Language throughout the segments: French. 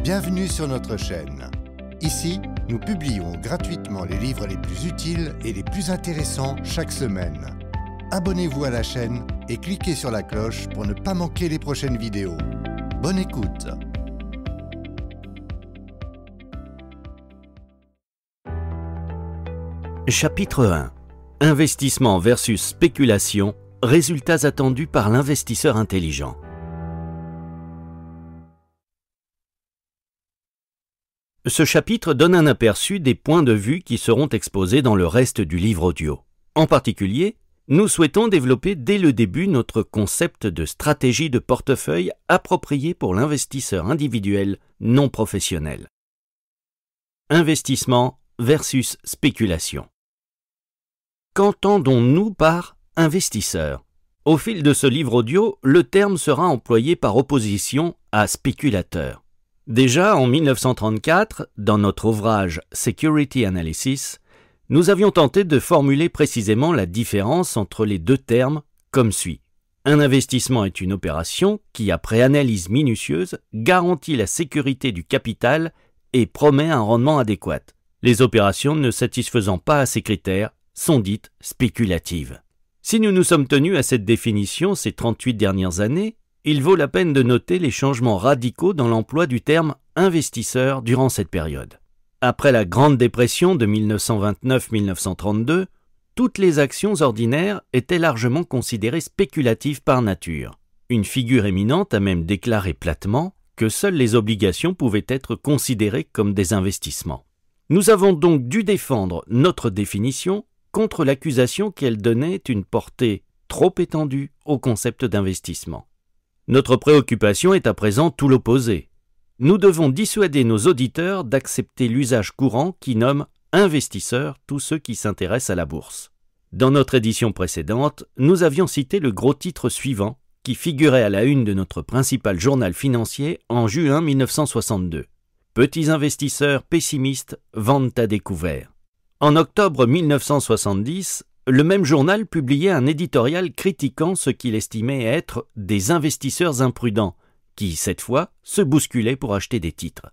Bienvenue sur notre chaîne. Ici, nous publions gratuitement les livres les plus utiles et les plus intéressants chaque semaine. Abonnez-vous à la chaîne et cliquez sur la cloche pour ne pas manquer les prochaines vidéos. Bonne écoute! Chapitre 1. Investissement versus spéculation, résultats attendus par l'investisseur intelligent. Ce chapitre donne un aperçu des points de vue qui seront exposés dans le reste du livre audio. En particulier, nous souhaitons développer dès le début notre concept de stratégie de portefeuille appropriée pour l'investisseur individuel non professionnel. Investissement versus spéculation. Qu'entendons-nous par investisseur? Au fil de ce livre audio, le terme sera employé par opposition à spéculateur. Déjà en 1934, dans notre ouvrage Security Analysis, nous avions tenté de formuler précisément la différence entre les deux termes comme suit. Un investissement est une opération qui, après analyse minutieuse, garantit la sécurité du capital et promet un rendement adéquat. Les opérations ne satisfaisant pas à ces critères sont dites spéculatives. Si nous nous sommes tenus à cette définition ces 38 dernières années, il vaut la peine de noter les changements radicaux dans l'emploi du terme investisseur durant cette période. Après la Grande Dépression de 1929-1932, toutes les actions ordinaires étaient largement considérées spéculatives par nature. Une figure éminente a même déclaré platement que seules les obligations pouvaient être considérées comme des investissements. Nous avons donc dû défendre notre définition contre l'accusation qu'elle donnait une portée trop étendue au concept d'investissement. Notre préoccupation est à présent tout l'opposé. Nous devons dissuader nos auditeurs d'accepter l'usage courant qui nomme investisseurs tous ceux qui s'intéressent à la bourse. Dans notre édition précédente, nous avions cité le gros titre suivant qui figurait à la une de notre principal journal financier en juin 1962. Petits investisseurs pessimistes vendent à découvert. En octobre 1970, le même journal publiait un éditorial critiquant ce qu'il estimait être des investisseurs imprudents, qui, cette fois, se bousculaient pour acheter des titres.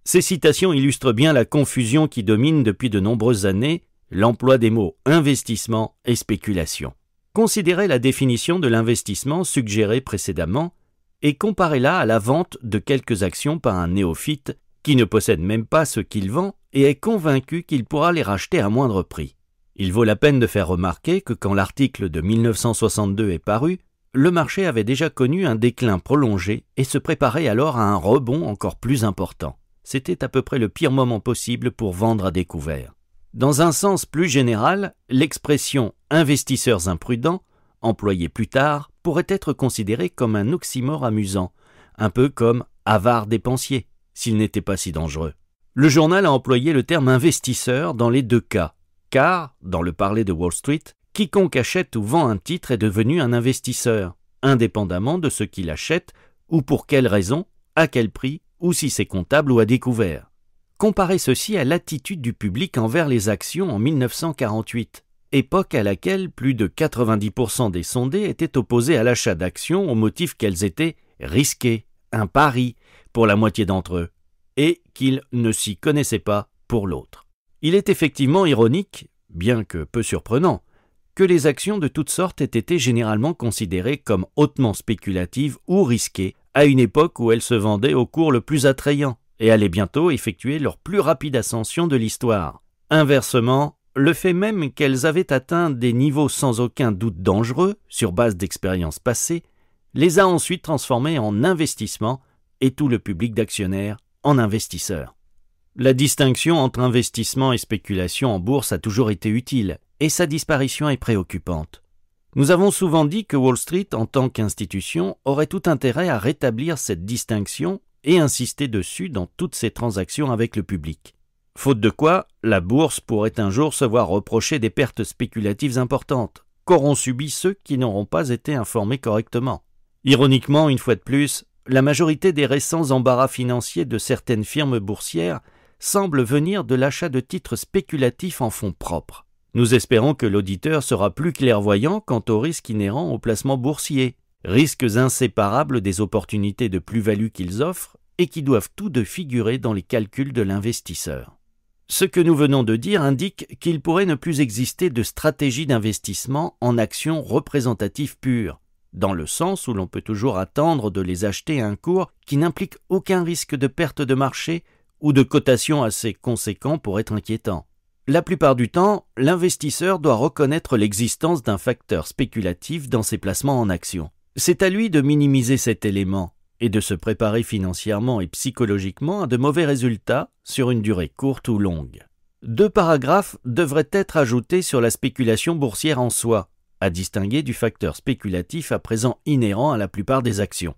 Ces citations illustrent bien la confusion qui domine depuis de nombreuses années l'emploi des mots investissement et spéculation. Considérez la définition de l'investissement suggérée précédemment et comparez-la à la vente de quelques actions par un néophyte qui ne possède même pas ce qu'il vend et est convaincu qu'il pourra les racheter à moindre prix. Il vaut la peine de faire remarquer que quand l'article de 1962 est paru, le marché avait déjà connu un déclin prolongé et se préparait alors à un rebond encore plus important. C'était à peu près le pire moment possible pour vendre à découvert. Dans un sens plus général, l'expression « investisseurs imprudents » employée plus tard pourrait être considérée comme un oxymore amusant, un peu comme « avare dépensier », s'il n'était pas si dangereux. Le journal a employé le terme « investisseur » dans les deux cas, car, dans le parler de Wall Street, quiconque achète ou vend un titre est devenu un investisseur, indépendamment de ce qu'il achète ou pour quelle raison, à quel prix ou si c'est comptable ou à découvert. Comparez ceci à l'attitude du public envers les actions en 1948, époque à laquelle plus de 90% des sondés étaient opposés à l'achat d'actions au motif qu'elles étaient risquées, un pari pour la moitié d'entre eux, et qu'ils ne s'y connaissaient pas pour l'autre. Il est effectivement ironique, bien que peu surprenant, que les actions de toutes sortes aient été généralement considérées comme hautement spéculatives ou risquées à une époque où elles se vendaient au cours le plus attrayant et allaient bientôt effectuer leur plus rapide ascension de l'histoire. Inversement, le fait même qu'elles avaient atteint des niveaux sans aucun doute dangereux, sur base d'expériences passées, les a ensuite transformées en investissements et tout le public d'actionnaires en investisseurs. La distinction entre investissement et spéculation en bourse a toujours été utile, et sa disparition est préoccupante. Nous avons souvent dit que Wall Street, en tant qu'institution, aurait tout intérêt à rétablir cette distinction et insister dessus dans toutes ses transactions avec le public. Faute de quoi, la bourse pourrait un jour se voir reprocher des pertes spéculatives importantes, qu'auront subi ceux qui n'auront pas été informés correctement. Ironiquement, une fois de plus, la majorité des récents embarras financiers de certaines firmes boursières semblent venir de l'achat de titres spéculatifs en fonds propres. Nous espérons que l'auditeur sera plus clairvoyant quant aux risques inhérents au placement boursier, risques inséparables des opportunités de plus-value qu'ils offrent et qui doivent tous deux figurer dans les calculs de l'investisseur. Ce que nous venons de dire indique qu'il pourrait ne plus exister de stratégie d'investissement en actions représentatives pures, dans le sens où l'on peut toujours attendre de les acheter à un cours qui n'implique aucun risque de perte de marché ou de cotation assez conséquent pour être inquiétant. La plupart du temps, l'investisseur doit reconnaître l'existence d'un facteur spéculatif dans ses placements en actions. C'est à lui de minimiser cet élément et de se préparer financièrement et psychologiquement à de mauvais résultats sur une durée courte ou longue. 2 paragraphes devraient être ajoutés sur la spéculation boursière en soi, à distinguer du facteur spéculatif à présent inhérent à la plupart des actions.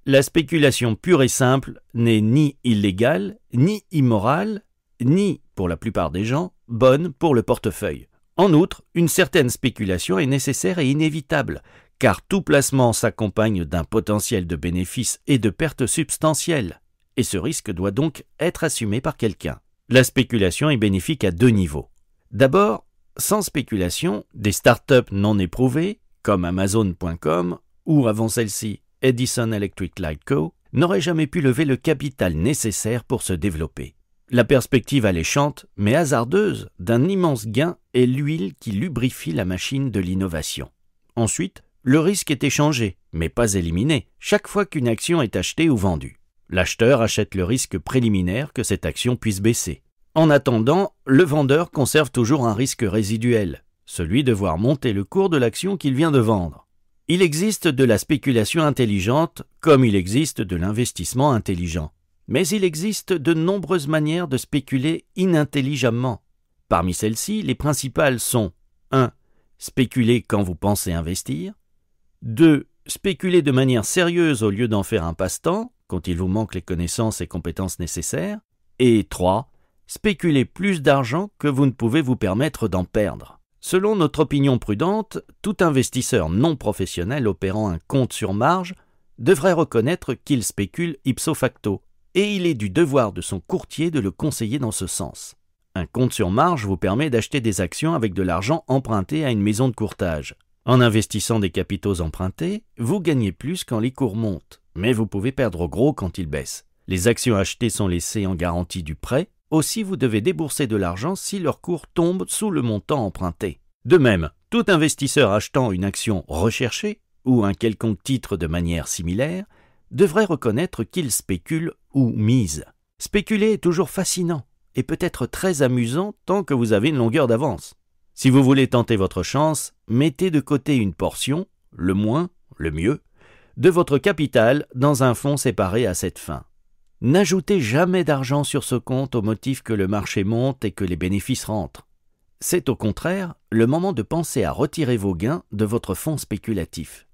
La spéculation pure et simple n'est ni illégale, ni immorale, ni, pour la plupart des gens, bonne pour le portefeuille. En outre, une certaine spéculation est nécessaire et inévitable, car tout placement s'accompagne d'un potentiel de bénéfices et de pertes substantielles, et ce risque doit donc être assumé par quelqu'un. La spéculation est bénéfique à 2 niveaux. D'abord, sans spéculation, des startups non éprouvées, comme Amazon.com ou avant celle-ci Edison Electric Light Co., n'auraient jamais pu lever le capital nécessaire pour se développer. La perspective alléchante, mais hasardeuse, d'un immense gain est l'huile qui lubrifie la machine de l'innovation. Ensuite, le risque est échangé, mais pas éliminé, chaque fois qu'une action est achetée ou vendue. L'acheteur achète le risque préliminaire que cette action puisse baisser. En attendant, le vendeur conserve toujours un risque résiduel, celui de voir monter le cours de l'action qu'il vient de vendre. Il existe de la spéculation intelligente comme il existe de l'investissement intelligent. Mais il existe de nombreuses manières de spéculer inintelligemment. Parmi celles-ci, les principales sont 1. Spéculer quand vous pensez investir. 2. Spéculer de manière sérieuse au lieu d'en faire un passe-temps, quand il vous manque les connaissances et compétences nécessaires. Et 3. Spéculer plus d'argent que vous ne pouvez vous permettre d'en perdre. Selon notre opinion prudente, tout investisseur non professionnel opérant un compte sur marge devrait reconnaître qu'il spécule ipso facto, et il est du devoir de son courtier de le conseiller dans ce sens. Un compte sur marge vous permet d'acheter des actions avec de l'argent emprunté à une maison de courtage. En investissant des capitaux empruntés, vous gagnez plus quand les cours montent, mais vous pouvez perdre gros quand ils baissent. Les actions achetées sont laissées en garantie du prêt, aussi vous devez débourser de l'argent si leur cours tombe sous le montant emprunté. De même, tout investisseur achetant une action recherchée ou un quelconque titre de manière similaire devrait reconnaître qu'il spécule ou mise. Spéculer est toujours fascinant et peut être très amusant tant que vous avez une longueur d'avance. Si vous voulez tenter votre chance, mettez de côté une portion, le moins, le mieux, de votre capital dans un fonds séparé à cette fin. N'ajoutez jamais d'argent sur ce compte au motif que le marché monte et que les bénéfices rentrent. C'est au contraire le moment de penser à retirer vos gains de votre fonds spéculatif.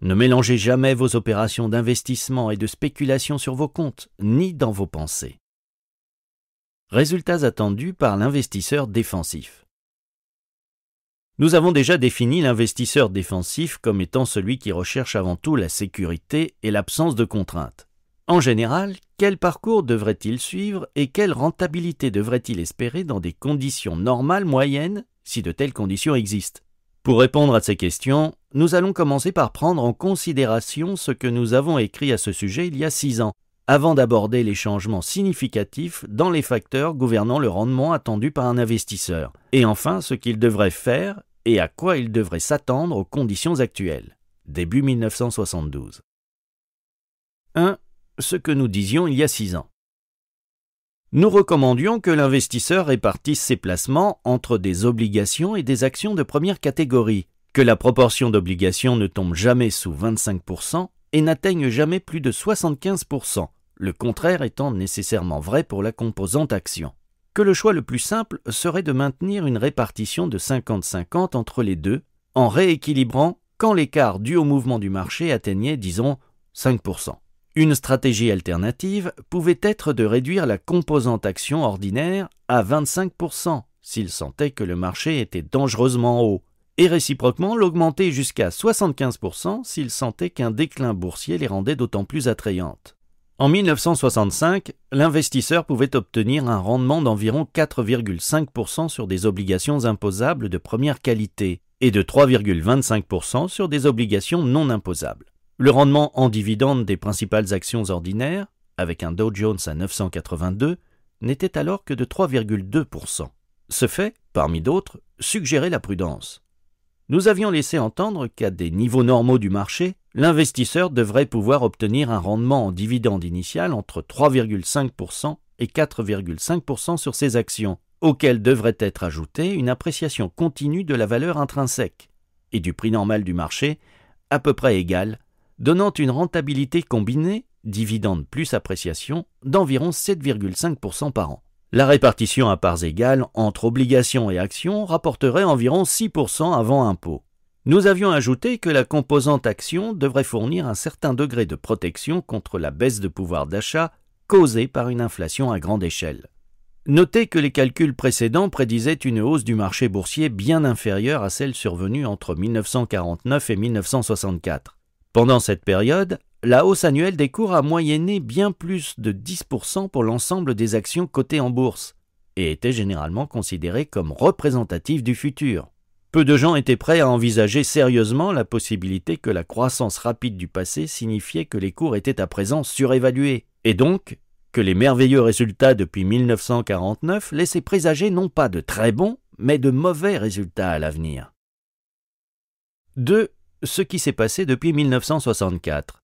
Ne mélangez jamais vos opérations d'investissement et de spéculation sur vos comptes, ni dans vos pensées. Résultats attendus par l'investisseur défensif. Nous avons déjà défini l'investisseur défensif comme étant celui qui recherche avant tout la sécurité et l'absence de contraintes. En général, quel parcours devrait-il suivre et quelle rentabilité devrait-il espérer dans des conditions normales moyennes, si de telles conditions existent? Pour répondre à ces questions, nous allons commencer par prendre en considération ce que nous avons écrit à ce sujet il y a 6 ans, avant d'aborder les changements significatifs dans les facteurs gouvernant le rendement attendu par un investisseur, et enfin ce qu'il devrait faire et à quoi il devrait s'attendre aux conditions actuelles, début 1972. 1. Ce que nous disions il y a 6 ans. Nous recommandions que l'investisseur répartisse ses placements entre des obligations et des actions de première catégorie, que la proportion d'obligations ne tombe jamais sous 25% et n'atteigne jamais plus de 75%, le contraire étant nécessairement vrai pour la composante action. Que le choix le plus simple serait de maintenir une répartition de 50-50 entre les deux, en rééquilibrant quand l'écart dû au mouvement du marché atteignait, disons, 5%. Une stratégie alternative pouvait être de réduire la composante action ordinaire à 25% s'il sentait que le marché était dangereusement haut, et réciproquement l'augmenter jusqu'à 75% s'il sentait qu'un déclin boursier les rendait d'autant plus attrayantes. En 1965, l'investisseur pouvait obtenir un rendement d'environ 4,5% sur des obligations imposables de première qualité et de 3,25% sur des obligations non imposables. Le rendement en dividendes des principales actions ordinaires, avec un Dow Jones à 982, n'était alors que de 3,2%. Ce fait, parmi d'autres, suggérait la prudence. Nous avions laissé entendre qu'à des niveaux normaux du marché, l'investisseur devrait pouvoir obtenir un rendement en dividende initial entre 3,5% et 4,5% sur ses actions, auquel devrait être ajoutée une appréciation continue de la valeur intrinsèque et du prix normal du marché, à peu près égal, donnant une rentabilité combinée, dividende plus appréciation, d'environ 7,5% par an. La répartition à parts égales entre obligations et actions rapporterait environ 6% avant impôt. Nous avions ajouté que la composante action devrait fournir un certain degré de protection contre la baisse de pouvoir d'achat causée par une inflation à grande échelle. Notez que les calculs précédents prédisaient une hausse du marché boursier bien inférieure à celle survenue entre 1949 et 1964. Pendant cette période, la hausse annuelle des cours a moyenné bien plus de 10% pour l'ensemble des actions cotées en bourse et était généralement considérée comme représentative du futur. Peu de gens étaient prêts à envisager sérieusement la possibilité que la croissance rapide du passé signifiait que les cours étaient à présent surévalués, et donc que les merveilleux résultats depuis 1949 laissaient présager non pas de très bons, mais de mauvais résultats à l'avenir. 2. Ce qui s'est passé depuis 1964.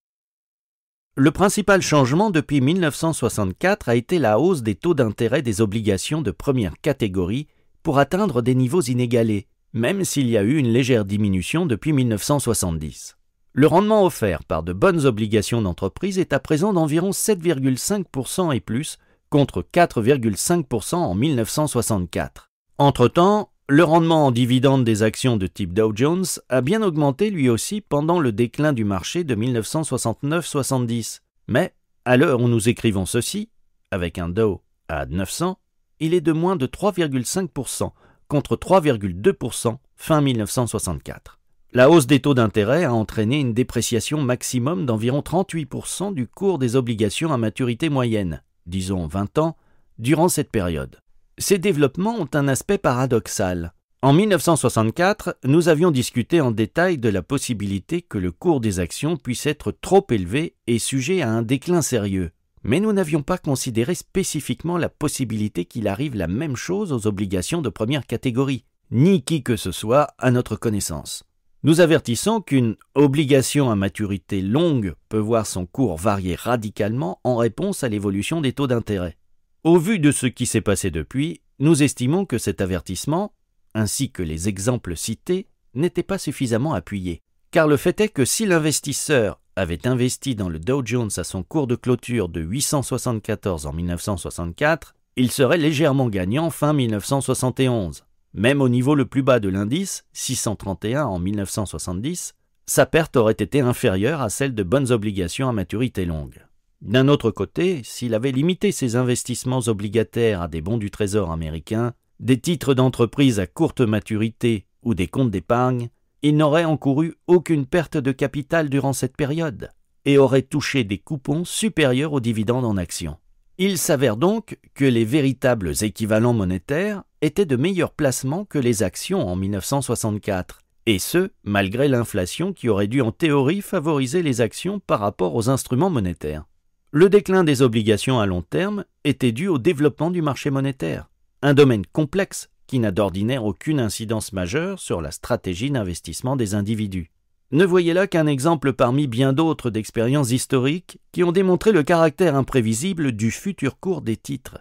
Le principal changement depuis 1964 a été la hausse des taux d'intérêt des obligations de première catégorie pour atteindre des niveaux inégalés, même s'il y a eu une légère diminution depuis 1970. Le rendement offert par de bonnes obligations d'entreprise est à présent d'environ 7,5% et plus, contre 4,5% en 1964. Entre-temps, le rendement en dividende des actions de type Dow Jones a bien augmenté lui aussi pendant le déclin du marché de 1969-70. Mais, à l'heure où nous écrivons ceci, avec un Dow à 900, il est de moins de 3,5% contre 3,2% fin 1964. La hausse des taux d'intérêt a entraîné une dépréciation maximum d'environ 38% du cours des obligations à maturité moyenne, disons 20 ans, durant cette période. Ces développements ont un aspect paradoxal. En 1964, nous avions discuté en détail de la possibilité que le cours des actions puisse être trop élevé et sujet à un déclin sérieux. Mais nous n'avions pas considéré spécifiquement la possibilité qu'il arrive la même chose aux obligations de première catégorie, ni qui que ce soit à notre connaissance. Nous avertissons qu'une obligation à maturité longue peut voir son cours varier radicalement en réponse à l'évolution des taux d'intérêt. Au vu de ce qui s'est passé depuis, nous estimons que cet avertissement, ainsi que les exemples cités, n'étaient pas suffisamment appuyés. Car le fait est que si l'investisseur avait investi dans le Dow Jones à son cours de clôture de 874 en 1964, il serait légèrement gagnant fin 1971. Même au niveau le plus bas de l'indice, 631 en 1970, sa perte aurait été inférieure à celle de bonnes obligations à maturité longue. D'un autre côté, s'il avait limité ses investissements obligataires à des bons du Trésor américain, des titres d'entreprise à courte maturité ou des comptes d'épargne, il n'aurait encouru aucune perte de capital durant cette période et aurait touché des coupons supérieurs aux dividendes en actions. Il s'avère donc que les véritables équivalents monétaires étaient de meilleurs placements que les actions en 1964, et ce, malgré l'inflation qui aurait dû en théorie favoriser les actions par rapport aux instruments monétaires. Le déclin des obligations à long terme était dû au développement du marché monétaire, un domaine complexe qui n'a d'ordinaire aucune incidence majeure sur la stratégie d'investissement des individus. Ne voyez là qu'un exemple parmi bien d'autres d'expériences historiques qui ont démontré le caractère imprévisible du futur cours des titres.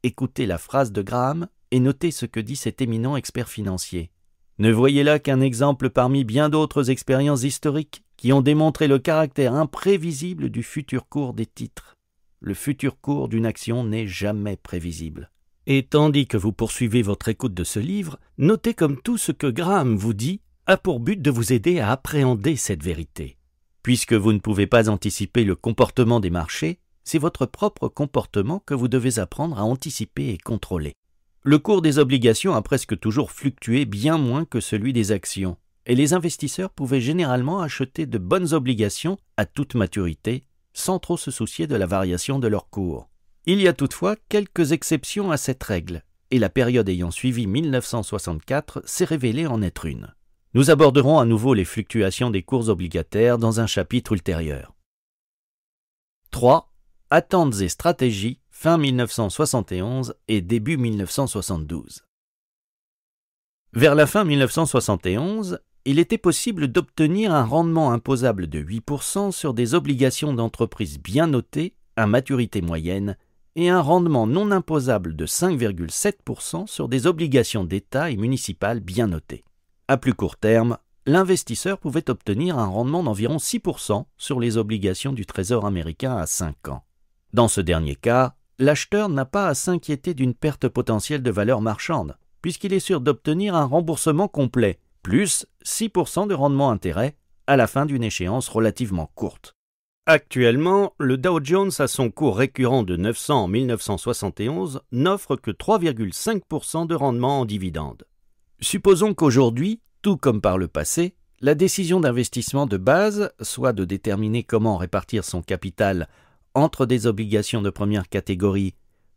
Écoutez la phrase de Graham et notez ce que dit cet éminent expert financier. Ne voyez là qu'un exemple parmi bien d'autres expériences historiques qui ont démontré le caractère imprévisible du futur cours des titres. Le futur cours d'une action n'est jamais prévisible. Et tandis que vous poursuivez votre écoute de ce livre, notez comme tout ce que Graham vous dit a pour but de vous aider à appréhender cette vérité. Puisque vous ne pouvez pas anticiper le comportement des marchés, c'est votre propre comportement que vous devez apprendre à anticiper et contrôler. Le cours des obligations a presque toujours fluctué bien moins que celui des actions, et les investisseurs pouvaient généralement acheter de bonnes obligations à toute maturité, sans trop se soucier de la variation de leur cours. Il y a toutefois quelques exceptions à cette règle, et la période ayant suivi 1964 s'est révélée en être une. Nous aborderons à nouveau les fluctuations des cours obligataires dans un chapitre ultérieur. 3. Attentes et stratégies, fin 1971 et début 1972. Vers la fin 1971, il était possible d'obtenir un rendement imposable de 8% sur des obligations d'entreprise bien notées à maturité moyenne et un rendement non imposable de 5,7% sur des obligations d'État et municipales bien notées. À plus court terme, l'investisseur pouvait obtenir un rendement d'environ 6% sur les obligations du Trésor américain à 5 ans. Dans ce dernier cas, l'acheteur n'a pas à s'inquiéter d'une perte potentielle de valeur marchande, puisqu'il est sûr d'obtenir un remboursement complet, plus 6% de rendement intérêt à la fin d'une échéance relativement courte. Actuellement, le Dow Jones à son cours récurrent de 900 en 1971 n'offre que 3,5% de rendement en dividendes. Supposons qu'aujourd'hui, tout comme par le passé, la décision d'investissement de base, soit de déterminer comment répartir son capital entre des obligations de première catégorie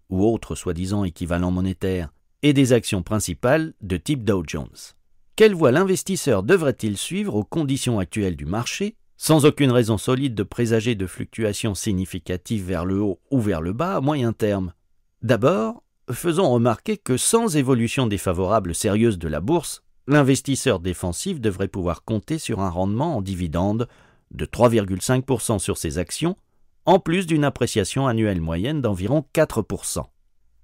ou autres soi-disant équivalents monétaires et des actions principales de type Dow Jones. Quelle voie l'investisseur devrait-il suivre aux conditions actuelles du marché, sans aucune raison solide de présager de fluctuations significatives vers le haut ou vers le bas à moyen terme? D'abord, faisons remarquer que sans évolution défavorable sérieuse de la bourse, l'investisseur défensif devrait pouvoir compter sur un rendement en dividendes de 3,5% sur ses actions, en plus d'une appréciation annuelle moyenne d'environ 4%.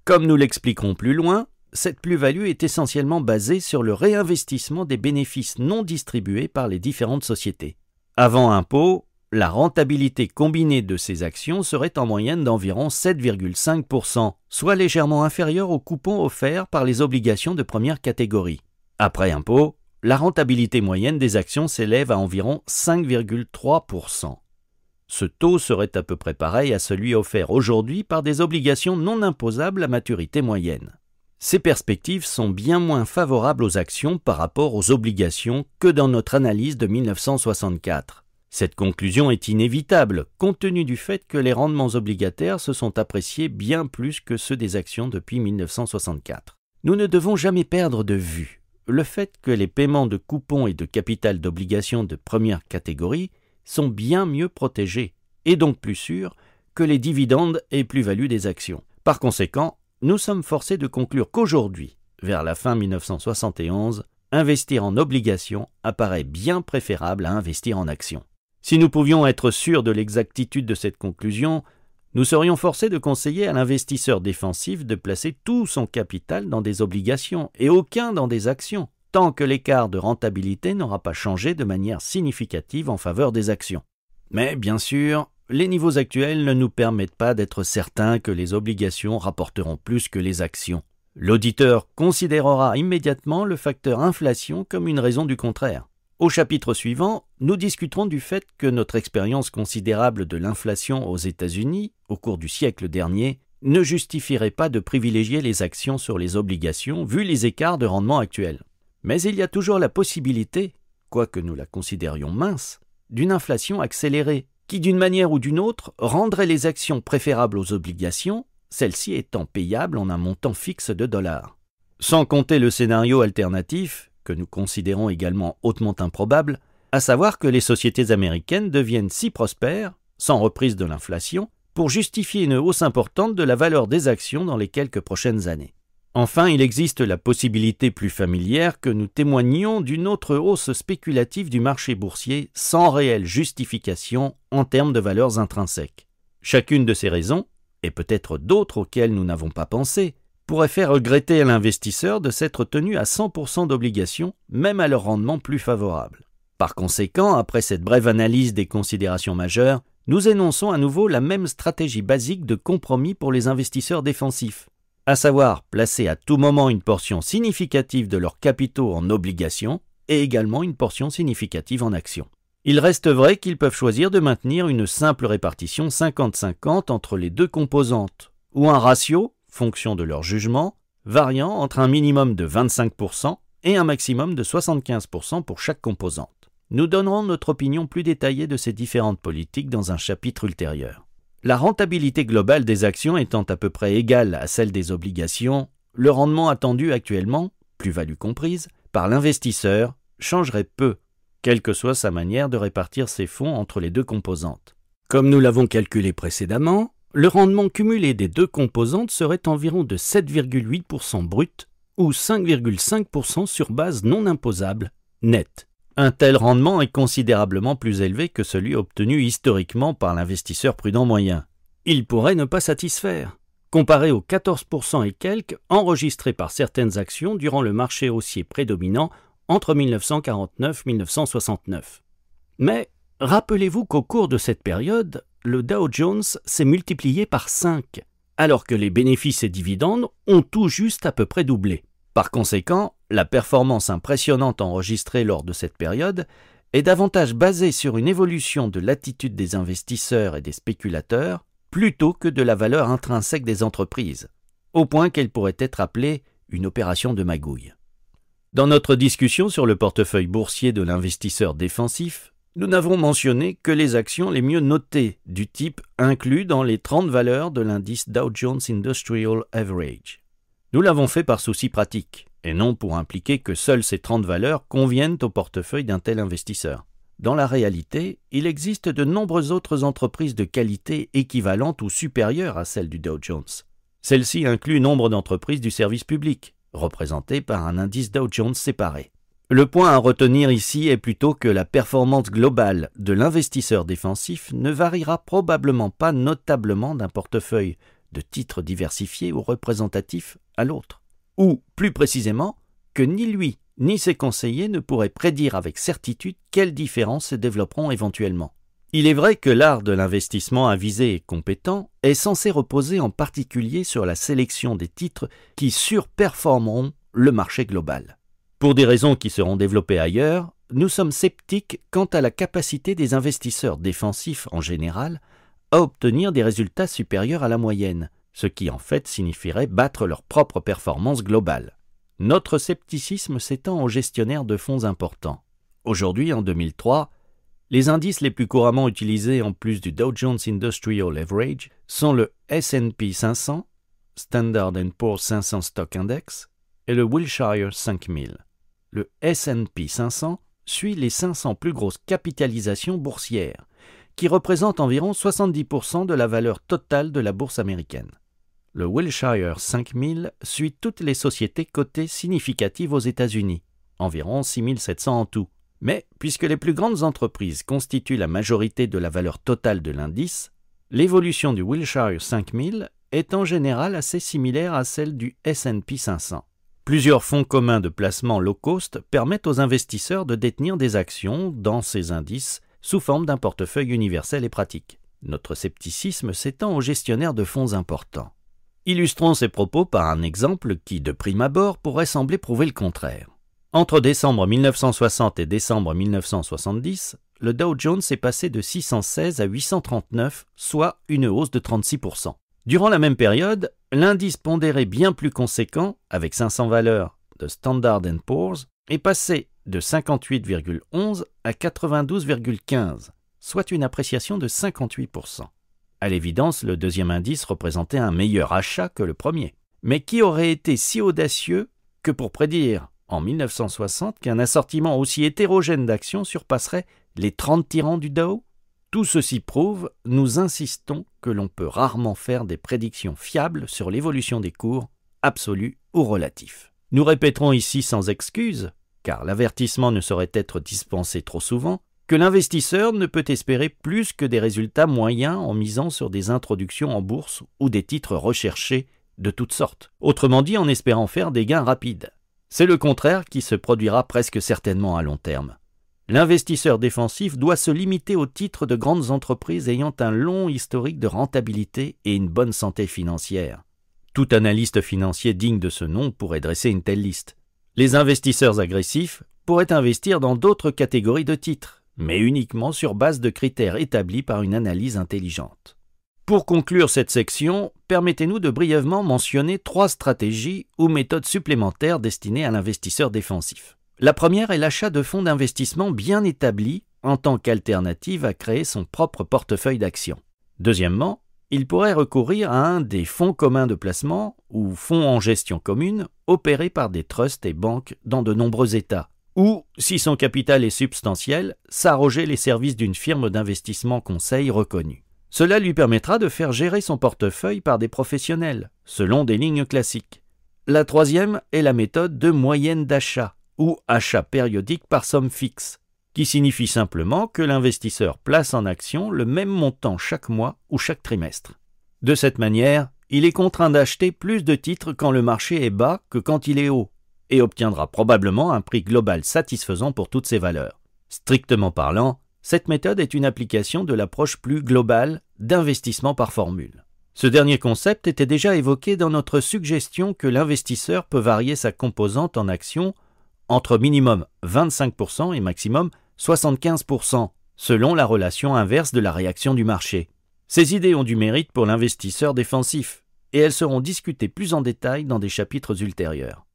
Comme nous l'expliquerons plus loin, cette plus-value est essentiellement basée sur le réinvestissement des bénéfices non distribués par les différentes sociétés. Avant impôt, la rentabilité combinée de ces actions serait en moyenne d'environ 7,5%, soit légèrement inférieure au coupon offert par les obligations de première catégorie. Après impôt, la rentabilité moyenne des actions s'élève à environ 5,3%. Ce taux serait à peu près pareil à celui offert aujourd'hui par des obligations non imposables à maturité moyenne. Ces perspectives sont bien moins favorables aux actions par rapport aux obligations que dans notre analyse de 1964. Cette conclusion est inévitable, compte tenu du fait que les rendements obligataires se sont appréciés bien plus que ceux des actions depuis 1964. Nous ne devons jamais perdre de vue le fait que les paiements de coupons et de capital d'obligations de première catégorie sont bien mieux protégés, et donc plus sûrs, que les dividendes et plus-values des actions. Par conséquent, nous sommes forcés de conclure qu'aujourd'hui, vers la fin 1971, investir en obligations apparaît bien préférable à investir en actions. Si nous pouvions être sûrs de l'exactitude de cette conclusion, nous serions forcés de conseiller à l'investisseur défensif de placer tout son capital dans des obligations et aucun dans des actions, tant que l'écart de rentabilité n'aura pas changé de manière significative en faveur des actions. Mais bien sûr, les niveaux actuels ne nous permettent pas d'être certains que les obligations rapporteront plus que les actions. L'auditeur considérera immédiatement le facteur inflation comme une raison du contraire. Au chapitre suivant, nous discuterons du fait que notre expérience considérable de l'inflation aux États-Unis au cours du siècle dernier ne justifierait pas de privilégier les actions sur les obligations vu les écarts de rendement actuels. Mais il y a toujours la possibilité, quoique nous la considérions mince, d'une inflation accélérée, qui d'une manière ou d'une autre rendrait les actions préférables aux obligations, celles-ci étant payables en un montant fixe de dollars. Sans compter le scénario alternatif, que nous considérons également hautement improbable, à savoir que les sociétés américaines deviennent si prospères, sans reprise de l'inflation, pour justifier une hausse importante de la valeur des actions dans les quelques prochaines années. Enfin, il existe la possibilité plus familière que nous témoignions d'une autre hausse spéculative du marché boursier sans réelle justification en termes de valeurs intrinsèques. Chacune de ces raisons, et peut-être d'autres auxquelles nous n'avons pas pensé, pourrait faire regretter à l'investisseur de s'être tenu à 100% d'obligations, même à leur rendement plus favorable. Par conséquent, après cette brève analyse des considérations majeures, nous énonçons à nouveau la même stratégie basique de compromis pour les investisseurs défensifs, à savoir placer à tout moment une portion significative de leurs capitaux en obligations et également une portion significative en actions. Il reste vrai qu'ils peuvent choisir de maintenir une simple répartition 50-50 entre les deux composantes, ou un ratio, fonction de leur jugement, variant entre un minimum de 25% et un maximum de 75% pour chaque composante. Nous donnerons notre opinion plus détaillée de ces différentes politiques dans un chapitre ultérieur. La rentabilité globale des actions étant à peu près égale à celle des obligations, le rendement attendu actuellement, plus-value comprise, par l'investisseur changerait peu, quelle que soit sa manière de répartir ses fonds entre les deux composantes. Comme nous l'avons calculé précédemment, le rendement cumulé des deux composantes serait environ de 7,8% brut ou 5,5% sur base non imposable, nette. Un tel rendement est considérablement plus élevé que celui obtenu historiquement par l'investisseur prudent moyen. Il pourrait ne pas satisfaire, comparé aux 14% et quelques enregistrés par certaines actions durant le marché haussier prédominant entre 1949 et 1969. Mais rappelez-vous qu'au cours de cette période, le Dow Jones s'est multiplié par 5, alors que les bénéfices et dividendes ont tout juste à peu près doublé. Par conséquent, la performance impressionnante enregistrée lors de cette période est davantage basée sur une évolution de l'attitude des investisseurs et des spéculateurs plutôt que de la valeur intrinsèque des entreprises, au point qu'elle pourrait être appelée une opération de magouille. Dans notre discussion sur le portefeuille boursier de l'investisseur défensif, nous n'avons mentionné que les actions les mieux notées du type inclus dans les 30 valeurs de l'indice Dow Jones Industrial Average. Nous l'avons fait par souci pratique, et non pour impliquer que seules ces 30 valeurs conviennent au portefeuille d'un tel investisseur. Dans la réalité, il existe de nombreuses autres entreprises de qualité équivalentes ou supérieures à celles du Dow Jones. Celle-ci inclut nombre d'entreprises du service public, représentées par un indice Dow Jones séparé. Le point à retenir ici est plutôt que la performance globale de l'investisseur défensif ne variera probablement pas notablement d'un portefeuille de titres diversifiés ou représentatifs à l'autre. Ou, plus précisément, que ni lui ni ses conseillers ne pourraient prédire avec certitude quelles différences se développeront éventuellement. Il est vrai que l'art de l'investissement avisé et compétent est censé reposer en particulier sur la sélection des titres qui surperformeront le marché global. Pour des raisons qui seront développées ailleurs, nous sommes sceptiques quant à la capacité des investisseurs défensifs en général à obtenir des résultats supérieurs à la moyenne, ce qui en fait signifierait battre leur propre performance globale. Notre scepticisme s'étend aux gestionnaires de fonds importants. Aujourd'hui, en 2003, les indices les plus couramment utilisés en plus du Dow Jones Industrial Average sont le S&P 500, Standard & Poor's 500 Stock Index et le Wilshire 5000. Le S&P 500 suit les 500 plus grosses capitalisations boursières, qui représentent environ 70% de la valeur totale de la bourse américaine. Le Wilshire 5000 suit toutes les sociétés cotées significatives aux États-Unis, environ 6700 en tout. Mais, puisque les plus grandes entreprises constituent la majorité de la valeur totale de l'indice, l'évolution du Wilshire 5000 est en général assez similaire à celle du S&P 500. Plusieurs fonds communs de placement low cost permettent aux investisseurs de détenir des actions dans ces indices sous forme d'un portefeuille universel et pratique. Notre scepticisme s'étend aux gestionnaires de fonds importants. Illustrons ces propos par un exemple qui, de prime abord, pourrait sembler prouver le contraire. Entre décembre 1960 et décembre 1970, le Dow Jones est passé de 616 à 839, soit une hausse de 36%. Durant la même période, l'indice pondéré bien plus conséquent, avec 500 valeurs de Standard & Poor's, est passé de 58,11 à 92,15, soit une appréciation de 58%. À l'évidence, le deuxième indice représentait un meilleur achat que le premier. Mais qui aurait été si audacieux que pour prédire en 1960 qu'un assortiment aussi hétérogène d'actions surpasserait les 30 tyrans du Dow? Tout ceci prouve, nous insistons, que l'on peut rarement faire des prédictions fiables sur l'évolution des cours, absolus ou relatifs. Nous répéterons ici sans excuse, car l'avertissement ne saurait être dispensé trop souvent, que l'investisseur ne peut espérer plus que des résultats moyens en misant sur des introductions en bourse ou des titres recherchés de toutes sortes. Autrement dit, en espérant faire des gains rapides. C'est le contraire qui se produira presque certainement à long terme. L'investisseur défensif doit se limiter aux titres de grandes entreprises ayant un long historique de rentabilité et une bonne santé financière. Tout analyste financier digne de ce nom pourrait dresser une telle liste. Les investisseurs agressifs pourraient investir dans d'autres catégories de titres, mais uniquement sur base de critères établis par une analyse intelligente. Pour conclure cette section, permettez-nous de brièvement mentionner 3 stratégies ou méthodes supplémentaires destinées à l'investisseur défensif. La première est l'achat de fonds d'investissement bien établis en tant qu'alternative à créer son propre portefeuille d'actions. Deuxièmement, il pourrait recourir à un des fonds communs de placement ou fonds en gestion commune opérés par des trusts et banques dans de nombreux États. Ou, si son capital est substantiel, s'arroger les services d'une firme d'investissement conseil reconnue. Cela lui permettra de faire gérer son portefeuille par des professionnels, selon des lignes classiques. La troisième est la méthode de moyenne d'achat, ou achat périodique par somme fixe, qui signifie simplement que l'investisseur place en action le même montant chaque mois ou chaque trimestre. De cette manière, il est contraint d'acheter plus de titres quand le marché est bas que quand il est haut, et obtiendra probablement un prix global satisfaisant pour toutes ses valeurs. Strictement parlant, cette méthode est une application de l'approche plus globale d'investissement par formule. Ce dernier concept était déjà évoqué dans notre suggestion que l'investisseur peut varier sa composante en actions entre minimum 25% et maximum 75%, selon la relation inverse de la réaction du marché. Ces idées ont du mérite pour l'investisseur défensif, et elles seront discutées plus en détail dans des chapitres ultérieurs.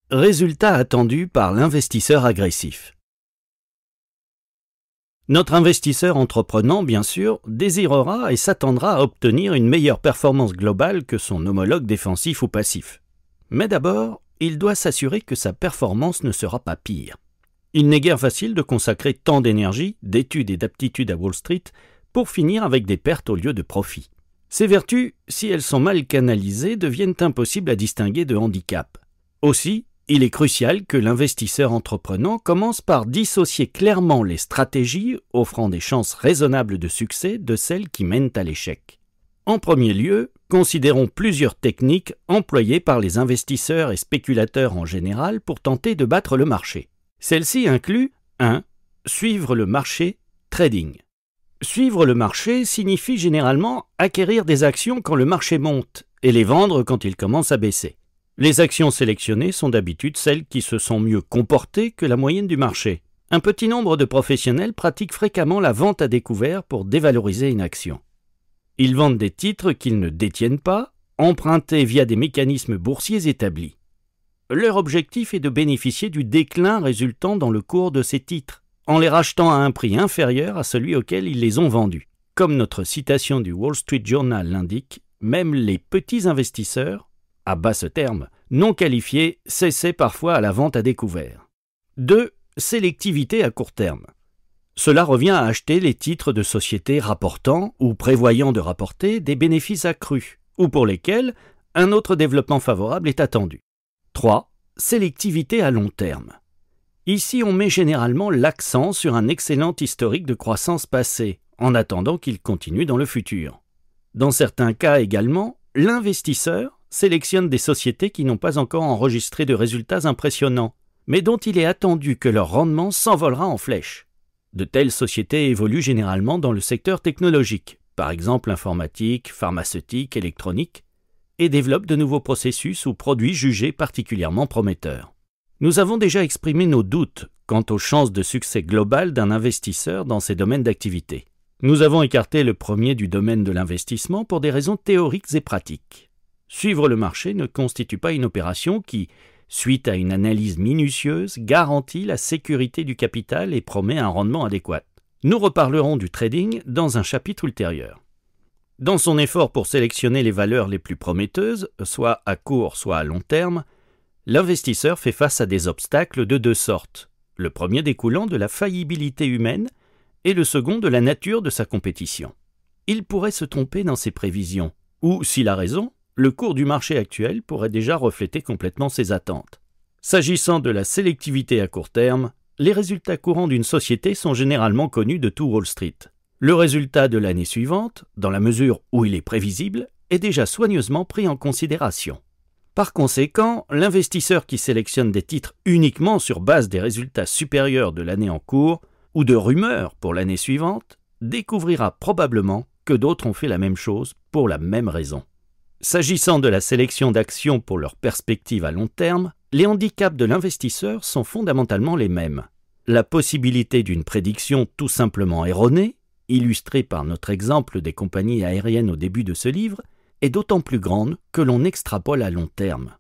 Résultats attendus par l'investisseur agressif. Notre investisseur entreprenant, bien sûr, désirera et s'attendra à obtenir une meilleure performance globale que son homologue défensif ou passif. Mais d'abord, il doit s'assurer que sa performance ne sera pas pire. Il n'est guère facile de consacrer tant d'énergie, d'études et d'aptitudes à Wall Street pour finir avec des pertes au lieu de profits. Ces vertus, si elles sont mal canalisées, deviennent impossibles à distinguer de handicap. Aussi, il est crucial que l'investisseur entreprenant commence par dissocier clairement les stratégies offrant des chances raisonnables de succès de celles qui mènent à l'échec. En premier lieu, considérons plusieurs techniques employées par les investisseurs et spéculateurs en général pour tenter de battre le marché. Celles-ci incluent 1. Suivre le marché, trading. Suivre le marché signifie généralement acquérir des actions quand le marché monte et les vendre quand il commence à baisser. Les actions sélectionnées sont d'habitude celles qui se sont mieux comportées que la moyenne du marché. Un petit nombre de professionnels pratiquent fréquemment la vente à découvert pour dévaloriser une action. Ils vendent des titres qu'ils ne détiennent pas, empruntés via des mécanismes boursiers établis. Leur objectif est de bénéficier du déclin résultant dans le cours de ces titres, en les rachetant à un prix inférieur à celui auquel ils les ont vendus. Comme notre citation du Wall Street Journal l'indique, même les petits investisseurs, à basse terme, non qualifiés, cessaient parfois à la vente à découvert. 2. Sélectivité à court terme. Cela revient à acheter les titres de sociétés rapportant ou prévoyant de rapporter des bénéfices accrus, ou pour lesquels un autre développement favorable est attendu. 3. Sélectivité à long terme. Ici, on met généralement l'accent sur un excellent historique de croissance passée, en attendant qu'il continue dans le futur. Dans certains cas également, l'investisseur sélectionne des sociétés qui n'ont pas encore enregistré de résultats impressionnants, mais dont il est attendu que leur rendement s'envolera en flèche. De telles sociétés évoluent généralement dans le secteur technologique, par exemple informatique, pharmaceutique, électronique, et développent de nouveaux processus ou produits jugés particulièrement prometteurs. Nous avons déjà exprimé nos doutes quant aux chances de succès global d'un investisseur dans ces domaines d'activité. Nous avons écarté le premier du domaine de l'investissement pour des raisons théoriques et pratiques. Suivre le marché ne constitue pas une opération qui, suite à une analyse minutieuse, garantit la sécurité du capital et promet un rendement adéquat. Nous reparlerons du trading dans un chapitre ultérieur. Dans son effort pour sélectionner les valeurs les plus prometteuses, soit à court, soit à long terme, l'investisseur fait face à des obstacles de deux sortes, le premier découlant de la faillibilité humaine et le second de la nature de sa compétition. Il pourrait se tromper dans ses prévisions, ou, s'il a raison, le cours du marché actuel pourrait déjà refléter complètement ses attentes. S'agissant de la sélectivité à court terme, les résultats courants d'une société sont généralement connus de tout Wall Street. Le résultat de l'année suivante, dans la mesure où il est prévisible, est déjà soigneusement pris en considération. Par conséquent, l'investisseur qui sélectionne des titres uniquement sur base des résultats supérieurs de l'année en cours ou de rumeurs pour l'année suivante découvrira probablement que d'autres ont fait la même chose pour la même raison. S'agissant de la sélection d'actions pour leur perspective à long terme, les handicaps de l'investisseur sont fondamentalement les mêmes. La possibilité d'une prédiction tout simplement erronée, illustrée par notre exemple des compagnies aériennes au début de ce livre, est d'autant plus grande que l'on extrapole à long terme.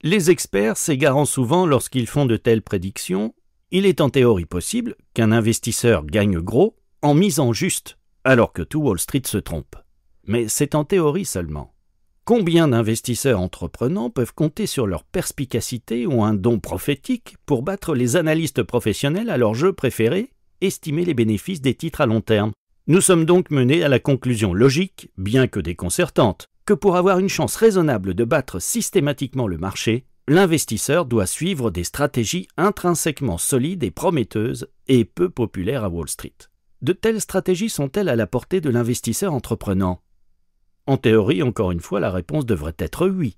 Les experts s'égarant souvent lorsqu'ils font de telles prédictions, il est en théorie possible qu'un investisseur gagne gros en misant juste, alors que tout Wall Street se trompe. Mais c'est en théorie seulement. Combien d'investisseurs entreprenants peuvent compter sur leur perspicacité ou un don prophétique pour battre les analystes professionnels à leur jeu préféré, estimer les bénéfices des titres à long terme? Nous sommes donc menés à la conclusion logique, bien que déconcertante, que pour avoir une chance raisonnable de battre systématiquement le marché, l'investisseur doit suivre des stratégies intrinsèquement solides et prometteuses et peu populaires à Wall Street. De telles stratégies sont-elles à la portée de l'investisseur entreprenant? En théorie, encore une fois, la réponse devrait être oui.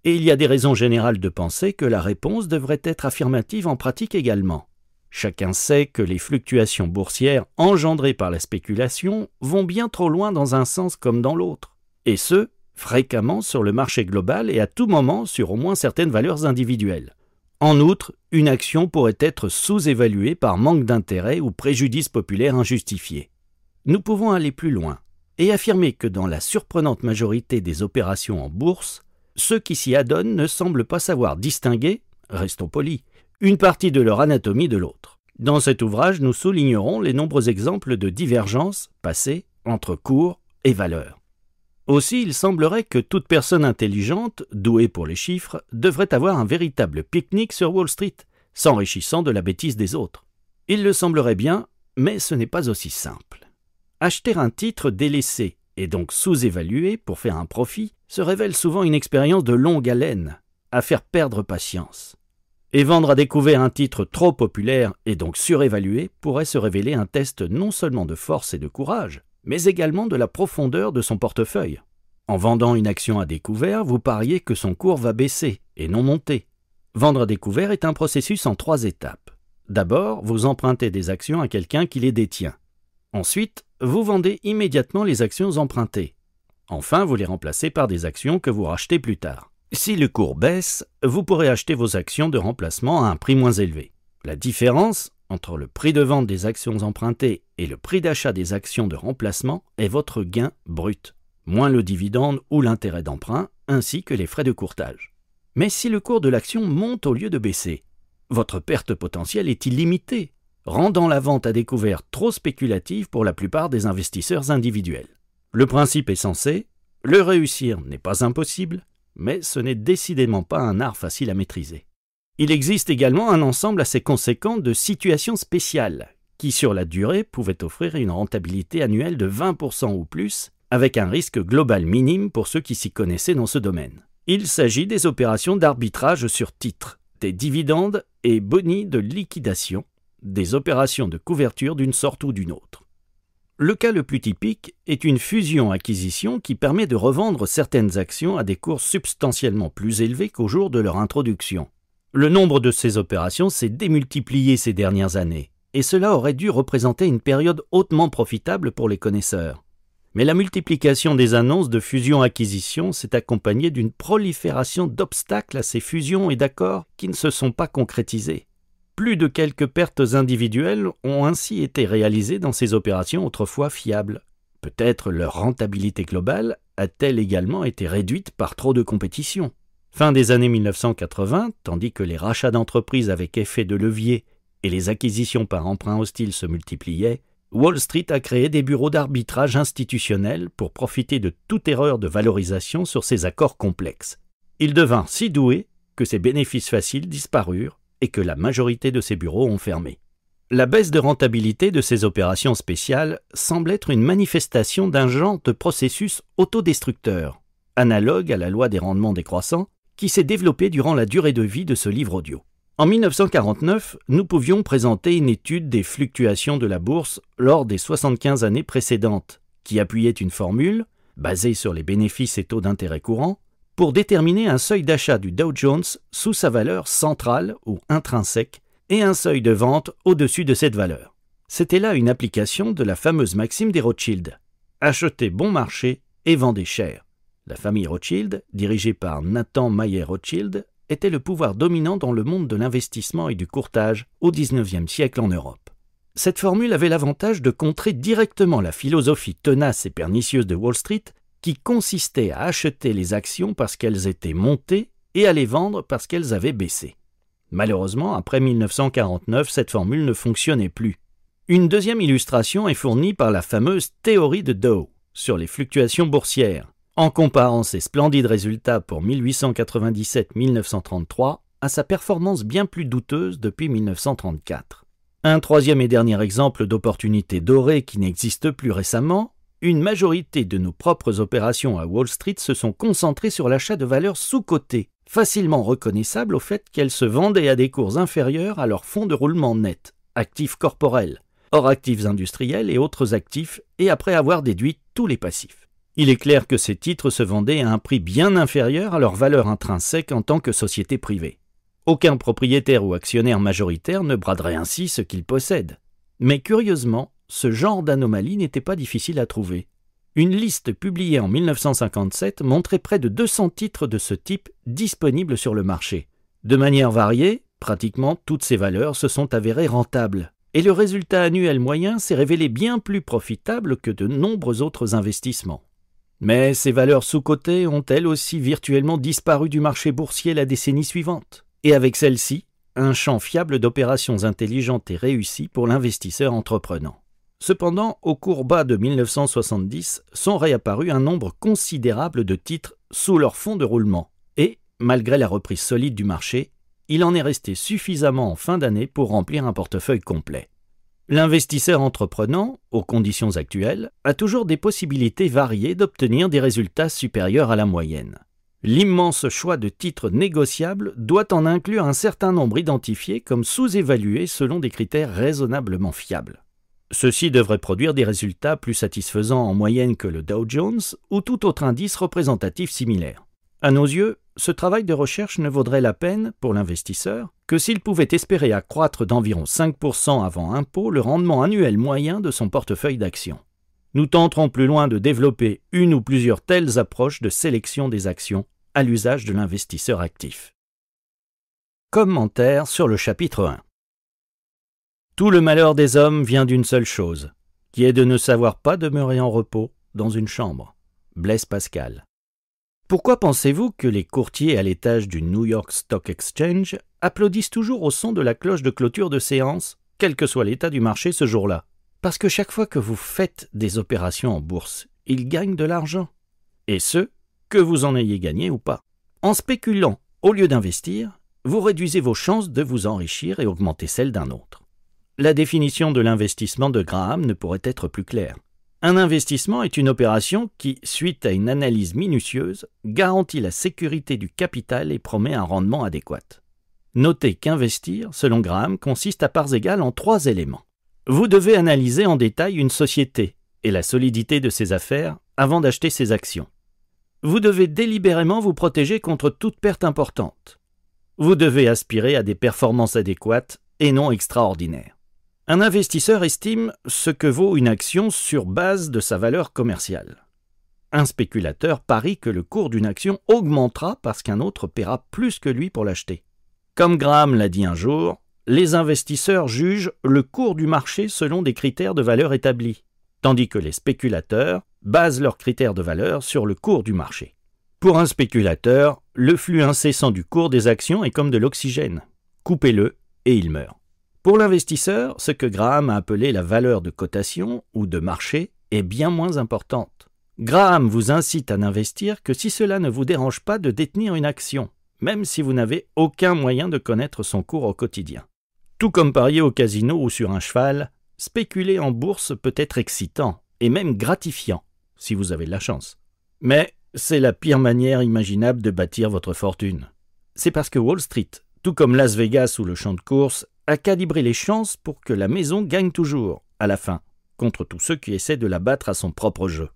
Et il y a des raisons générales de penser que la réponse devrait être affirmative en pratique également. Chacun sait que les fluctuations boursières engendrées par la spéculation vont bien trop loin dans un sens comme dans l'autre, et ce, fréquemment sur le marché global et à tout moment sur au moins certaines valeurs individuelles. En outre, une action pourrait être sous-évaluée par manque d'intérêt ou préjudice populaire injustifié. Nous pouvons aller plus loin et affirmer que dans la surprenante majorité des opérations en bourse, ceux qui s'y adonnent ne semblent pas savoir distinguer, restons polis, une partie de leur anatomie de l'autre. Dans cet ouvrage, nous soulignerons les nombreux exemples de divergences passées entre cours et valeurs. Aussi, il semblerait que toute personne intelligente, douée pour les chiffres, devrait avoir un véritable pique-nique sur Wall Street, s'enrichissant de la bêtise des autres. Il le semblerait bien, mais ce n'est pas aussi simple. Acheter un titre délaissé et donc sous-évalué pour faire un profit se révèle souvent une expérience de longue haleine, à faire perdre patience. Et vendre à découvert un titre trop populaire et donc surévalué pourrait se révéler un test non seulement de force et de courage, mais également de la profondeur de son portefeuille. En vendant une action à découvert, vous pariez que son cours va baisser et non monter. Vendre à découvert est un processus en 3 étapes. D'abord, vous empruntez des actions à quelqu'un qui les détient. Ensuite, vous vendez immédiatement les actions empruntées. Enfin, vous les remplacez par des actions que vous rachetez plus tard. Si le cours baisse, vous pourrez acheter vos actions de remplacement à un prix moins élevé. La différence entre le prix de vente des actions empruntées et le prix d'achat des actions de remplacement est votre gain brut, moins le dividende ou l'intérêt d'emprunt, ainsi que les frais de courtage. Mais si le cours de l'action monte au lieu de baisser, votre perte potentielle est illimitée, rendant la vente à découvert trop spéculative pour la plupart des investisseurs individuels. Le principe est censé, le réussir n'est pas impossible, mais ce n'est décidément pas un art facile à maîtriser. Il existe également un ensemble assez conséquent de situations spéciales, qui sur la durée pouvaient offrir une rentabilité annuelle de 20% ou plus, avec un risque global minime pour ceux qui s'y connaissaient dans ce domaine. Il s'agit des opérations d'arbitrage sur titres, des dividendes et boni de liquidation, des opérations de couverture d'une sorte ou d'une autre. Le cas le plus typique est une fusion-acquisition qui permet de revendre certaines actions à des cours substantiellement plus élevés qu'au jour de leur introduction. Le nombre de ces opérations s'est démultiplié ces dernières années, et cela aurait dû représenter une période hautement profitable pour les connaisseurs. Mais la multiplication des annonces de fusion-acquisition s'est accompagnée d'une prolifération d'obstacles à ces fusions et d'accords qui ne se sont pas concrétisés. Plus de quelques pertes individuelles ont ainsi été réalisées dans ces opérations autrefois fiables. Peut-être leur rentabilité globale a-t-elle également été réduite par trop de compétition. Fin des années 1980, tandis que les rachats d'entreprises avec effet de levier et les acquisitions par emprunt hostile se multipliaient, Wall Street a créé des bureaux d'arbitrage institutionnels pour profiter de toute erreur de valorisation sur ces accords complexes. Ils devinrent si doués que ces bénéfices faciles disparurent et que la majorité de ces bureaux ont fermé. La baisse de rentabilité de ces opérations spéciales semble être une manifestation d'un genre de processus autodestructeur, analogue à la loi des rendements décroissants, qui s'est développée durant la durée de vie de ce livre audio. En 1949, nous pouvions présenter une étude des fluctuations de la bourse lors des 75 années précédentes, qui appuyait une formule, basée sur les bénéfices et taux d'intérêt courants, pour déterminer un seuil d'achat du Dow Jones sous sa valeur centrale ou intrinsèque et un seuil de vente au-dessus de cette valeur. C'était là une application de la fameuse maxime des Rothschild « Achetez bon marché et vendez cher ». La famille Rothschild, dirigée par Nathan Mayer Rothschild, était le pouvoir dominant dans le monde de l'investissement et du courtage au XIXe siècle en Europe. Cette formule avait l'avantage de contrer directement la philosophie tenace et pernicieuse de Wall Street qui consistait à acheter les actions parce qu'elles étaient montées et à les vendre parce qu'elles avaient baissé. Malheureusement, après 1949, cette formule ne fonctionnait plus. Une deuxième illustration est fournie par la fameuse théorie de Dow sur les fluctuations boursières, en comparant ses splendides résultats pour 1897-1933 à sa performance bien plus douteuse depuis 1934. Un troisième et dernier exemple d'opportunité dorée qui n'existe plus récemment, une majorité de nos propres opérations à Wall Street se sont concentrées sur l'achat de valeurs sous-cotées, facilement reconnaissables au fait qu'elles se vendaient à des cours inférieurs à leur fonds de roulement net, actifs corporels, hors actifs industriels et autres actifs, et après avoir déduit tous les passifs. Il est clair que ces titres se vendaient à un prix bien inférieur à leur valeur intrinsèque en tant que société privée. Aucun propriétaire ou actionnaire majoritaire ne braderait ainsi ce qu'il possède. Mais curieusement, ce genre d'anomalie n'était pas difficile à trouver. Une liste publiée en 1957 montrait près de 200 titres de ce type disponibles sur le marché. De manière variée, pratiquement toutes ces valeurs se sont avérées rentables, et le résultat annuel moyen s'est révélé bien plus profitable que de nombreux autres investissements. Mais ces valeurs sous-cotées ont elles aussi virtuellement disparu du marché boursier la décennie suivante. Et avec celle-ci, un champ fiable d'opérations intelligentes et réussies pour l'investisseur entreprenant. Cependant, au cours bas de 1970, sont réapparus un nombre considérable de titres sous leur fonds de roulement, et, malgré la reprise solide du marché, il en est resté suffisamment en fin d'année pour remplir un portefeuille complet. L'investisseur entreprenant, aux conditions actuelles, a toujours des possibilités variées d'obtenir des résultats supérieurs à la moyenne. L'immense choix de titres négociables doit en inclure un certain nombre identifiés comme sous-évalués selon des critères raisonnablement fiables. Ceux-ci devraient produire des résultats plus satisfaisants en moyenne que le Dow Jones ou tout autre indice représentatif similaire. À nos yeux, ce travail de recherche ne vaudrait la peine, pour l'investisseur, que s'il pouvait espérer accroître d'environ 5% avant impôt le rendement annuel moyen de son portefeuille d'actions. Nous tenterons plus loin de développer une ou plusieurs telles approches de sélection des actions à l'usage de l'investisseur actif. Commentaire sur le chapitre 1. Tout le malheur des hommes vient d'une seule chose, qui est de ne savoir pas demeurer en repos dans une chambre. Blaise Pascal. Pourquoi pensez-vous que les courtiers à l'étage du New York Stock Exchange applaudissent toujours au son de la cloche de clôture de séance, quel que soit l'état du marché ce jour-là? Parce que chaque fois que vous faites des opérations en bourse, ils gagnent de l'argent. Et ce, que vous en ayez gagné ou pas. En spéculant, au lieu d'investir, vous réduisez vos chances de vous enrichir et augmenter celles d'un autre. La définition de l'investissement de Graham ne pourrait être plus claire. Un investissement est une opération qui, suite à une analyse minutieuse, garantit la sécurité du capital et promet un rendement adéquat. Notez qu'investir, selon Graham, consiste à parts égales en 3 éléments. Vous devez analyser en détail une société et la solidité de ses affaires avant d'acheter ses actions. Vous devez délibérément vous protéger contre toute perte importante. Vous devez aspirer à des performances adéquates et non extraordinaires. Un investisseur estime ce que vaut une action sur base de sa valeur commerciale. Un spéculateur parie que le cours d'une action augmentera parce qu'un autre paiera plus que lui pour l'acheter. Comme Graham l'a dit un jour, les investisseurs jugent le cours du marché selon des critères de valeur établis, tandis que les spéculateurs basent leurs critères de valeur sur le cours du marché. Pour un spéculateur, le flux incessant du cours des actions est comme de l'oxygène. Coupez-le et il meurt. Pour l'investisseur, ce que Graham a appelé la valeur de cotation ou de marché est bien moins importante. Graham vous incite à n'investir que si cela ne vous dérange pas de détenir une action, même si vous n'avez aucun moyen de connaître son cours au quotidien. Tout comme parier au casino ou sur un cheval, spéculer en bourse peut être excitant et même gratifiant, si vous avez de la chance. Mais c'est la pire manière imaginable de bâtir votre fortune. C'est parce que Wall Street, tout comme Las Vegas ou le champ de course, a calibré les chances pour que la maison gagne toujours, à la fin, contre tous ceux qui essaient de la battre à son propre jeu.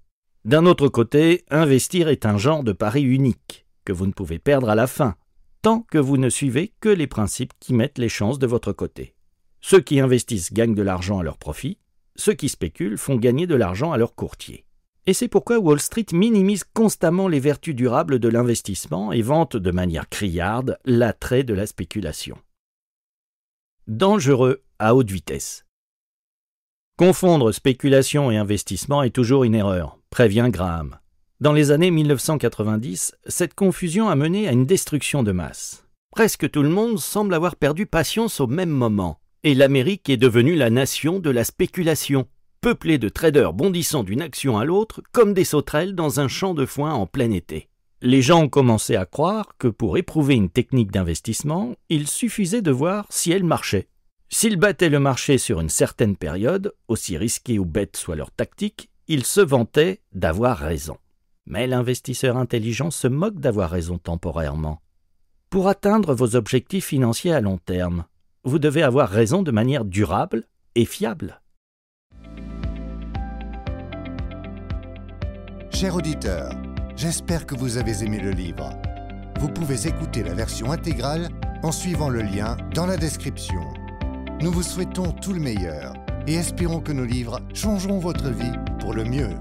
D'un autre côté, investir est un genre de pari unique, que vous ne pouvez perdre à la fin, tant que vous ne suivez que les principes qui mettent les chances de votre côté. Ceux qui investissent gagnent de l'argent à leur profit, ceux qui spéculent font gagner de l'argent à leurs courtiers. Et c'est pourquoi Wall Street minimise constamment les vertus durables de l'investissement et vante de manière criarde l'attrait de la spéculation. Dangereux à haute vitesse. Confondre spéculation et investissement est toujours une erreur, prévient Graham. Dans les années 1990, cette confusion a mené à une destruction de masse. Presque tout le monde semble avoir perdu patience au même moment, et l'Amérique est devenue la nation de la spéculation, peuplée de traders bondissant d'une action à l'autre comme des sauterelles dans un champ de foin en plein été. Les gens ont commencé à croire que pour éprouver une technique d'investissement, il suffisait de voir si elle marchait. S'ils battaient le marché sur une certaine période, aussi risquée ou bête soit leur tactique, ils se vantaient d'avoir raison. Mais l'investisseur intelligent se moque d'avoir raison temporairement. Pour atteindre vos objectifs financiers à long terme, vous devez avoir raison de manière durable et fiable. Chers auditeurs, j'espère que vous avez aimé le livre. Vous pouvez écouter la version intégrale en suivant le lien dans la description. Nous vous souhaitons tout le meilleur et espérons que nos livres changeront votre vie pour le mieux.